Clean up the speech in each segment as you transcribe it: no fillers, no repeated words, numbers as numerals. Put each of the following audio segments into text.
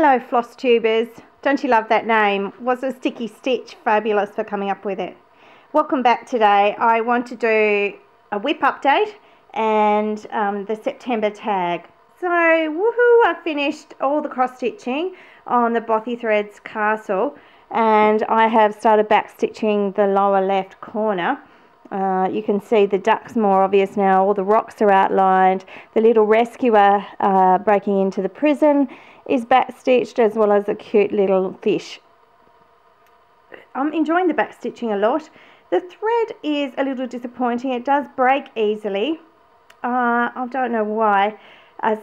Hello FlossTubers, don't you love that name? Was a Sticky Stitch fabulous for coming up with it? Welcome back today. I want to do a whip update and the September tag. So woohoo, I finished all the cross stitching on the Bothy Threads Castle and I have started back stitching the lower left corner. You can see the duck's more obvious now, all the rocks are outlined, the little rescuer breaking into the prison is back stitched, as well as a cute little fish. I'm enjoying the back stitching a lot. The thread is a little disappointing, it does break easily. I don't know why,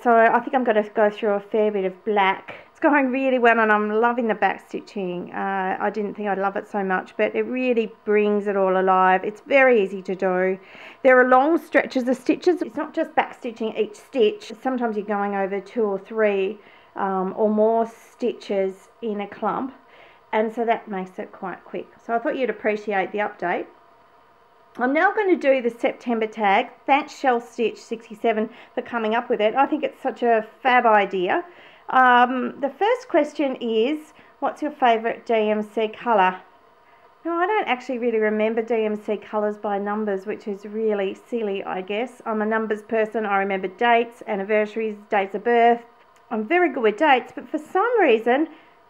so I think I'm going to go through a fair bit of black. It's going really well and I'm loving the back stitching. I didn't think I'd love it so much, but it really brings it all alive. It's very easy to do. There are long stretches of stitches. It's not just back stitching each stitch. Sometimes you're going over 2 or 3 or more stitches in a clump, and so that makes it quite quick. So I thought you'd appreciate the update. I'm now going to do the September tag. Thanks Shell Stitch 67 for coming up with it. I think it's such a fab idea. The first question is, what's your favourite DMC colour? Now, I don't actually really remember DMC colours by numbers, which is really silly, I guess. I'm a numbers person. I remember dates, anniversaries, dates of birth. I'm very good with dates, but for some reason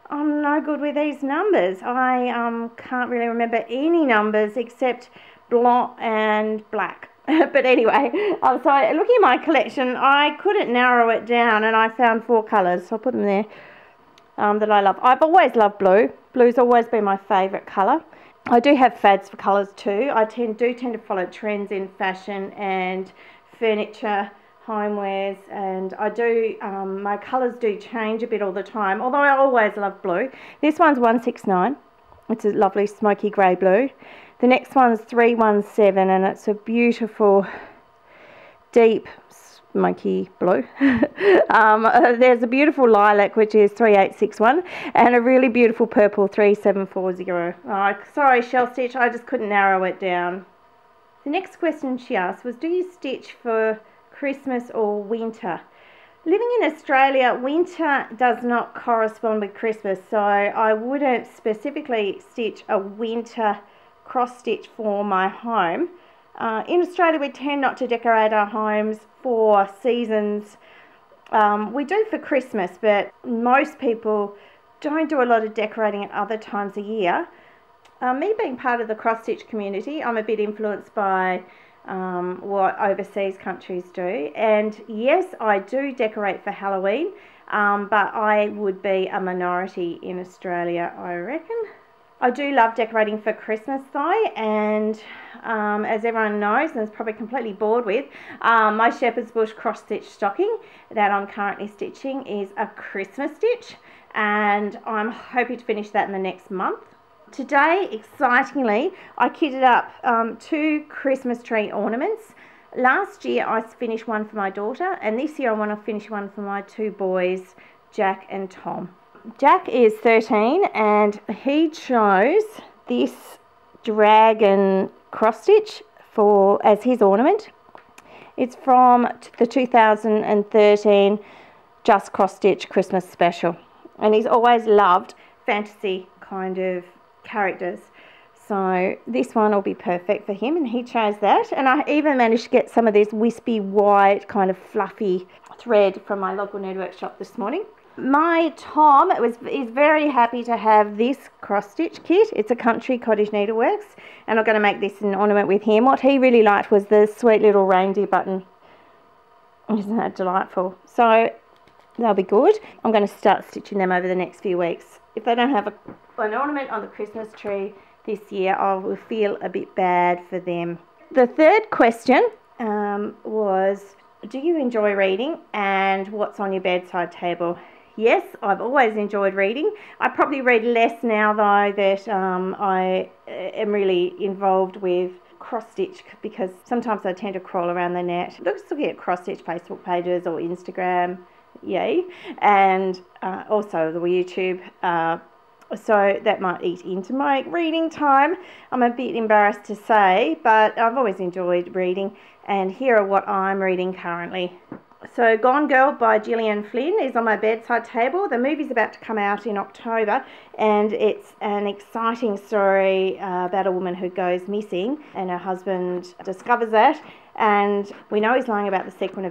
I'm no good with these numbers. I can't really remember any numbers except blanc and black. But anyway, so looking at my collection, I couldn't narrow it down and I found 4 colours, so I'll put them there, that I love. I've always loved blue. Blue's always been my favourite colour. I do have fads for colours too. I tend to follow trends in fashion and furniture, homewares, and I do, my colours do change a bit all the time, although I always love blue. This one's 169. It's a lovely smoky grey blue. The next one's 317 and it's a beautiful deep smoky blue. There's a beautiful lilac which is 3861 and a really beautiful purple 3740. Sorry Shell Stitch, I just couldn't narrow it down. The next question she asked was, do you stitch for Christmas or winter? Living in Australia, winter does not correspond with Christmas, so I wouldn't specifically stitch a winter cross stitch for my home. In Australia, we tend not to decorate our homes for seasons. We do for Christmas, but most people don't do a lot of decorating at other times of year. Me being part of the cross stitch community, I'm a bit influenced by what overseas countries do, and yes, I do decorate for Halloween, but I would be a minority in Australia, I reckon. I do love decorating for Christmas though, and as everyone knows and is probably completely bored with, my Shepherd's Bush cross stitch stocking that I'm currently stitching is a Christmas stitch, and I'm hoping to finish that in the next month. Today, excitingly, I kitted up 2 Christmas tree ornaments. Last year I finished one for my daughter, and this year I want to finish one for my 2 boys, Jack and Tom. Jack is 13 and he chose this dragon cross stitch as his ornament. It's from the 2013 Just Cross Stitch Christmas special, and he's always loved fantasy kind of characters, so this one will be perfect for him, and he chose that. And I even managed to get some of this wispy white kind of fluffy thread from my local network shop this morning. My Tom is very happy to have this cross stitch kit. It's a Country Cottage Needleworks, and I'm going to make this an ornament with him. What he really liked was the sweet little reindeer button. Isn't that delightful? So they'll be good. I'm going to start stitching them over the next few weeks. If they don't have an ornament on the Christmas tree this year, I will feel a bit bad for them. The third question was, do you enjoy reading, and what's on your bedside table? Yes, I've always enjoyed reading. I probably read less now though that I am really involved with cross stitch, because sometimes I tend to crawl around the net. Just looking at cross stitch Facebook pages or Instagram, yay, and also the YouTube. So that might eat into my reading time. I'm a bit embarrassed to say, but I've always enjoyed reading, and here are what I'm reading currently. So Gone Girl by Gillian Flynn is on my bedside table. The movie's about to come out in October, and it's an exciting story about a woman who goes missing and her husband discovers that, and we know he's lying about the sequence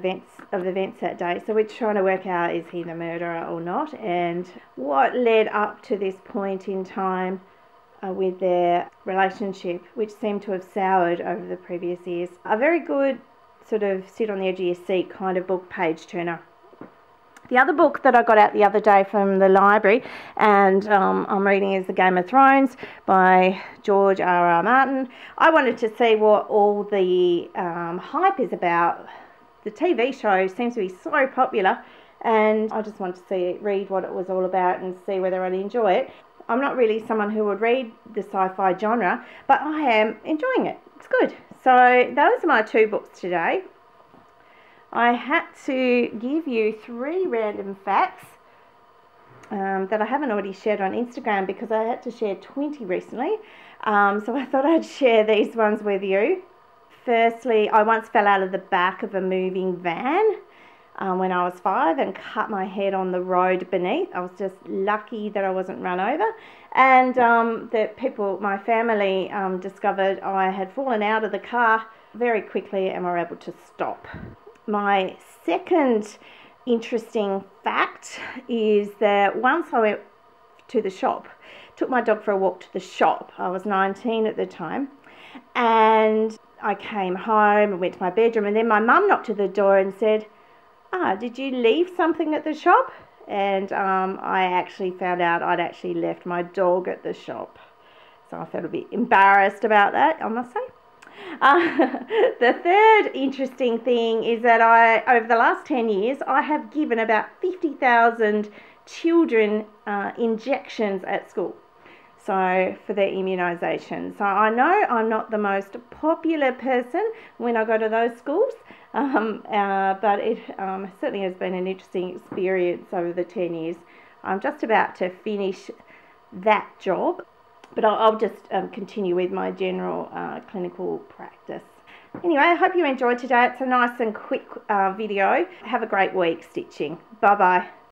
of events that day, so we're trying to work out, is he the murderer or not, and what led up to this point in time with their relationship, which seemed to have soured over the previous years. A very good sort of sit on the edge of your seat kind of book, page turner. The other book that I got out the other day from the library, and I'm reading, is The Game of Thrones by George R.R. Martin. I wanted to see what all the hype is about. The TV show seems to be so popular, and I just wanted to read what it was all about and see whether I'd enjoy it. I'm not really someone who would read the sci-fi genre, but I am enjoying it. It's good. So those are my 2 books today. I had to give you 3 random facts that I haven't already shared on Instagram because I had to share 20 recently. So I thought I'd share these ones with you. Firstly, I once fell out of the back of a moving van when I was 5 and cut my head on the road beneath. I was just lucky that I wasn't run over, and that people, my family, discovered I had fallen out of the car very quickly and were able to stop. My second interesting fact is that once I went to the shop, took my dog for a walk to the shop. I was 19 at the time, and I came home and went to my bedroom, and then my mum knocked at the door and said, did you leave something at the shop? And I actually found out I'd actually left my dog at the shop. So I felt a bit embarrassed about that, I must say. The third interesting thing is that over the last 10 years, I have given about 50,000 children injections at school. So for their immunisation. So I know I'm not the most popular person when I go to those schools, but it certainly has been an interesting experience over the 10 years. I'm just about to finish that job, but I'll just continue with my general clinical practice. Anyway, I hope you enjoyed today. It's a nice and quick video. Have a great week stitching. Bye-bye.